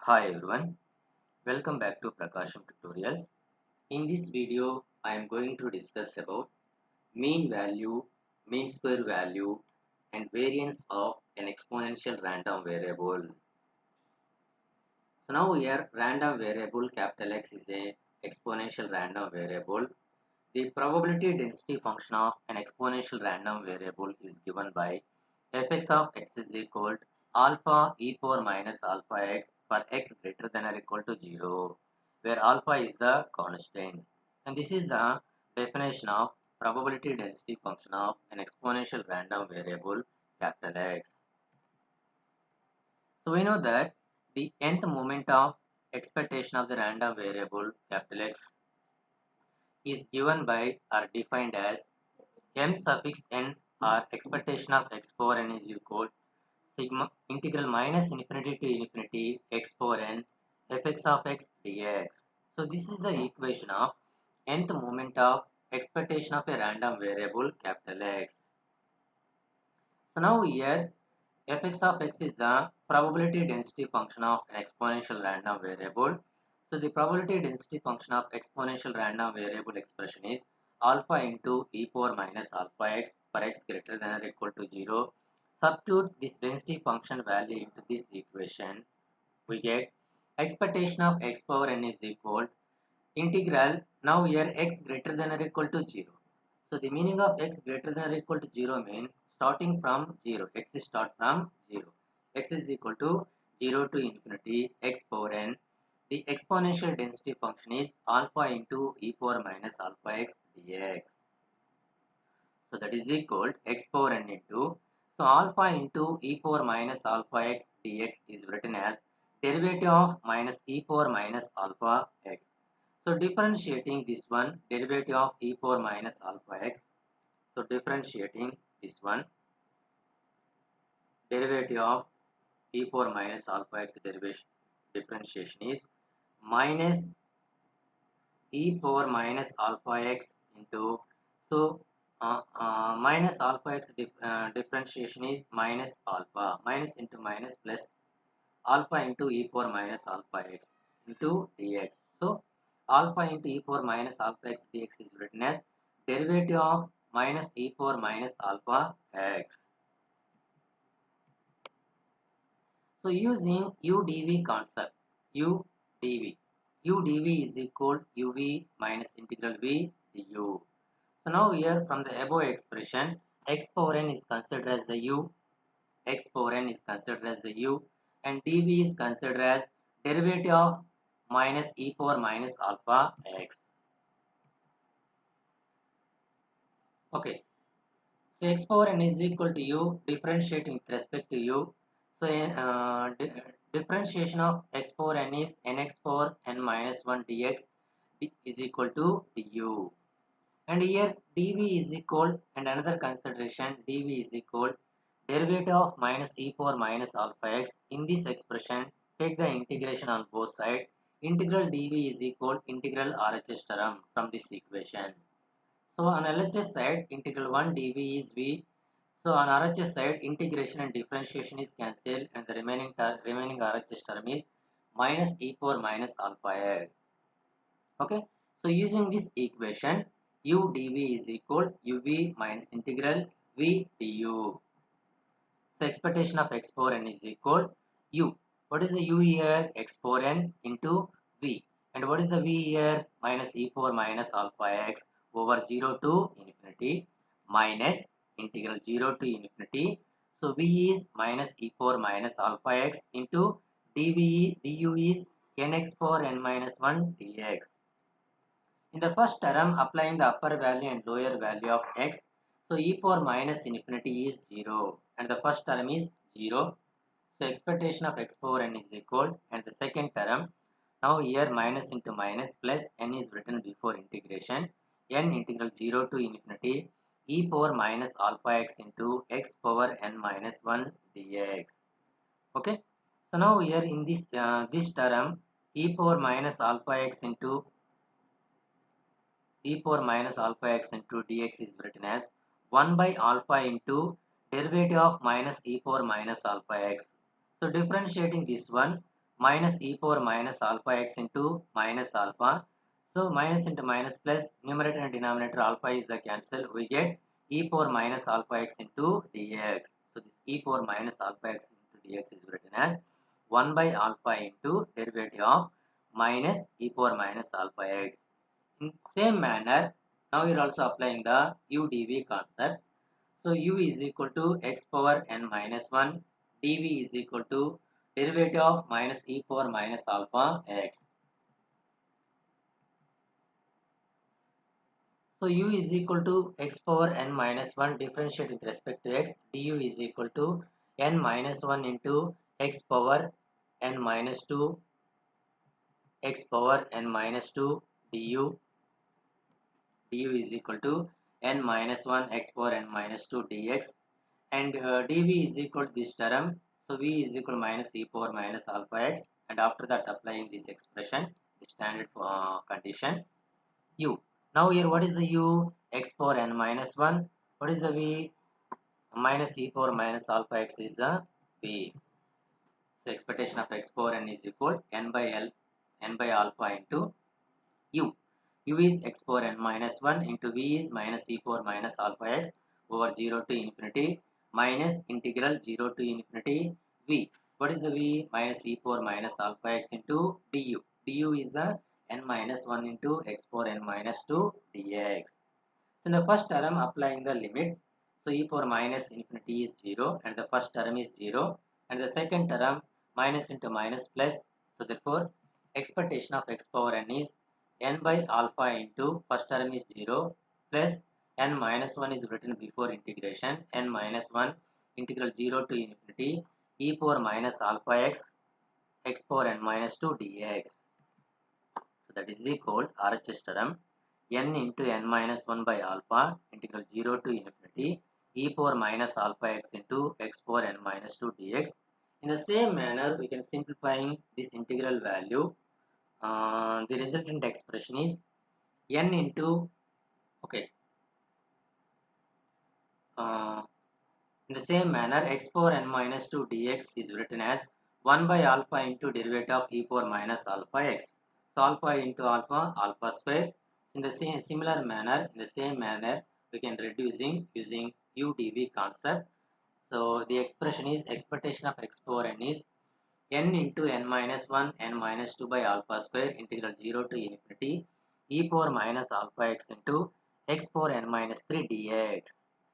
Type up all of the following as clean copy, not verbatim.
Hi everyone, welcome back to PRAKASAM tutorials. In this video, I am going to discuss about mean value, mean square value and variance of an exponential random variable. So now here random variable capital X is a exponential random variable. The probability density function of an exponential random variable is given by fx of x is equal to alpha e power minus alpha x for x greater than or equal to 0, where alpha is the constant. And this is the definition of probability density function of an exponential random variable capital X. So we know that the nth moment of expectation of the random variable capital X is given by or defined as m suffix n or expectation of x power n is equal sigma integral minus infinity to infinity x power n fx of x dx. So this is the equation of nth moment of expectation of a random variable capital X. So now here fx of x is the probability density function of an exponential random variable. So the probability density function of exponential random variable expression is alpha into e power minus alpha x for x greater than or equal to 0. Substitute this density function value into this equation. We get expectation of x power n is equal integral. Now here x greater than or equal to 0. So the meaning of x greater than or equal to 0 means starting from 0. X is start from 0. X is equal to 0 to infinity x power n. The exponential density function is alpha into e power minus alpha x dx. So that is equal to x power n into. So alpha into e power minus alpha x dx is written as derivative of minus e power minus alpha x. So differentiating this one, derivative of e power minus alpha x. So differentiating this one, derivative of e power minus alpha x differentiation is minus e power minus alpha x into, so minus alpha x differentiation is minus alpha, minus into minus plus alpha into e power minus alpha x into dx. So alpha into e power minus alpha x dx is written as derivative of minus e power minus alpha x. So using udv concept, udv is equal uv minus integral v du. So now here from the above expression, x power n is considered as the u, x power n is considered as the u, and dv is considered as derivative of minus e power minus alpha x. Okay, so x power n is equal to u, differentiating with respect to u. So differentiation of x power n is nx power n minus 1 dx is equal to du. And here dv is equal, and another consideration, dv is equal derivative of minus e power minus alpha x. In this expression, take the integration on both sides. Integral dv is equal integral RHS term from this equation. So on LHS side, integral 1 dv is v. So on RHS side, integration and differentiation is cancelled, and the remaining RHS term is minus e power minus alpha x. Okay, so using this equation, u dv is equal uv minus integral v du. So expectation of x power n is equal u. What is the u here? X power n into v. And what is the v here? Minus e power minus alpha x over 0 to infinity minus integral 0 to infinity. So v is minus e power minus alpha x into du is nx power n minus 1 dx. In the first term, applying the upper value and lower value of x, so e power minus infinity is 0 and the first term is 0. So expectation of x power n is equal, and the second term, now here minus into minus plus n is written before integration, n integral 0 to infinity e power minus alpha x into x power n minus 1 dx. Okay, so now here in this term, e power minus alpha x into e power minus alpha x into dx is written as 1 by alpha into derivative of minus e power minus alpha x. So differentiating this one, minus e power minus alpha x into minus alpha. So minus into minus plus, numerator and denominator alpha is the cancel. We get e power minus alpha x into dx. So this e power minus alpha x into dx is written as 1 by alpha into derivative of minus e power minus alpha x. In same manner, now we are also applying the udv concept. So u is equal to x power n minus 1, dv is equal to derivative of minus e power minus alpha x. So u is equal to x power n minus 1 differentiate with respect to x, du is equal to n minus 1 into x power n minus 2, x power n minus 2 du, du is equal to n minus 1 x power n minus 2 dx, and dv is equal to this term. So v is equal to minus e power minus alpha x, and after that applying this expression, the standard condition u. Now here what is the u? X power n minus 1. What is the v? Minus e power minus alpha x is the v. So expectation of x power n is equal n by l, n by alpha into u. U is x power n minus 1 into v is minus e power minus alpha x over 0 to infinity minus integral 0 to infinity v. What is the v? Minus e power minus alpha x into du. Du is the n minus 1 into x power n minus 2 dx. So in the first term applying the limits, so e power minus infinity is 0 and the first term is 0, and the second term minus into minus plus. So therefore expectation of x power n is n by alpha into first term is 0 plus n minus 1 is written before integration, n minus 1 integral 0 to infinity e power minus alpha x, x power n minus 2 dx. So that is equal RHS term n into n minus 1 by alpha integral 0 to infinity e power minus alpha x into x power n minus 2 dx. In the same manner, we can simplifying this integral value. The resultant expression is n into, okay, uh, in the same manner x power n minus 2 dx is written as 1 by alpha into derivative of e power minus alpha x. So alpha into alpha, alpha square. In the same similar manner, in the same manner, we can reducing using udv concept. So the expression is expectation of x power n is n into n minus 1 n minus 2 by alpha square integral 0 to infinity e power minus alpha x into x power n minus 3 dx.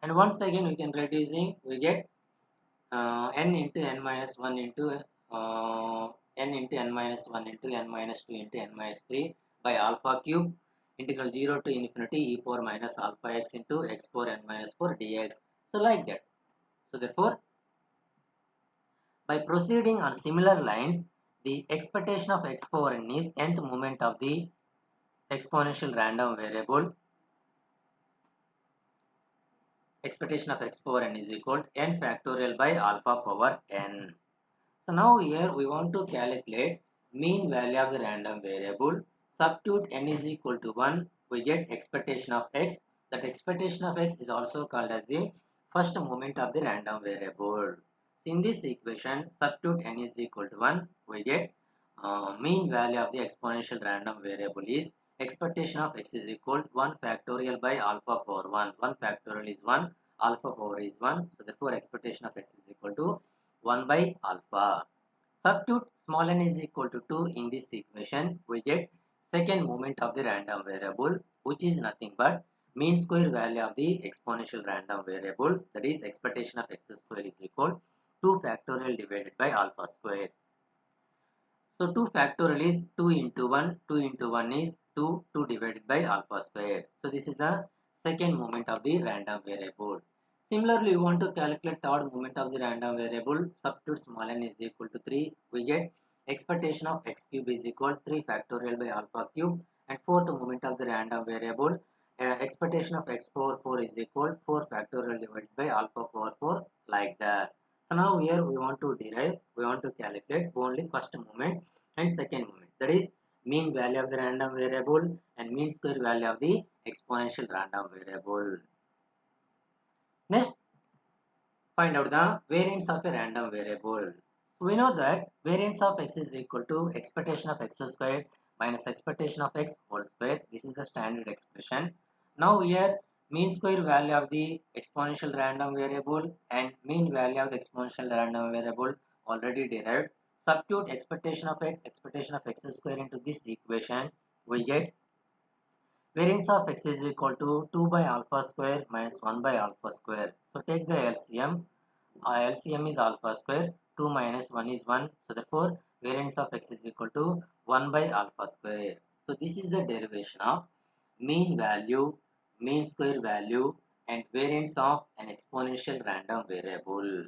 And once again we can reducing, we get n into n minus 1 into n into n minus 1 into n minus 2 into n minus 3 by alpha cube integral 0 to infinity e power minus alpha x into x power n minus 4 dx. So like that. So therefore by proceeding on similar lines, the expectation of x power n is nth moment of the exponential random variable. Expectation of x power n is equal to n factorial by alpha power n. So now here we want to calculate mean value of the random variable. Substitute n is equal to 1, we get expectation of x. That expectation of x is also called as the first moment of the random variable. In this equation, substitute n is equal to 1, we get mean value of the exponential random variable is expectation of x is equal to 1 factorial by alpha power 1. 1 factorial is 1, alpha power is 1. So therefore expectation of x is equal to 1 by alpha. Substitute small n is equal to 2 in this equation, we get second moment of the random variable, which is nothing but mean square value of the exponential random variable, that is expectation of x square is equal to 2 factorial divided by alpha square. So 2 factorial is 2 into 1, 2 into 1 is 2, 2 divided by alpha square. So this is the second moment of the random variable. Similarly, we want to calculate third moment of the random variable. Substitute small n is equal to 3. We get expectation of x cube is equal to 3 factorial by alpha cube. And fourth moment of the random variable, expectation of x power 4 is equal to 4 factorial divided by alpha power 4, like that. So now here we want to derive, we want to calculate only first moment and second moment. That is mean value of the random variable and mean square value of the exponential random variable. Next, find out the variance of a random variable. So we know that variance of x is equal to expectation of x squared minus expectation of x whole square. This is a standard expression. Now here mean square value of the exponential random variable and mean value of the exponential random variable already derived. Substitute expectation of x square into this equation. We get variance of x is equal to 2 by alpha square minus 1 by alpha square. So take the LCM. LCM is alpha square. 2 minus 1 is 1. So therefore variance of x is equal to 1 by alpha square. So this is the derivation of mean value, mean square value and variance of an exponential random variable.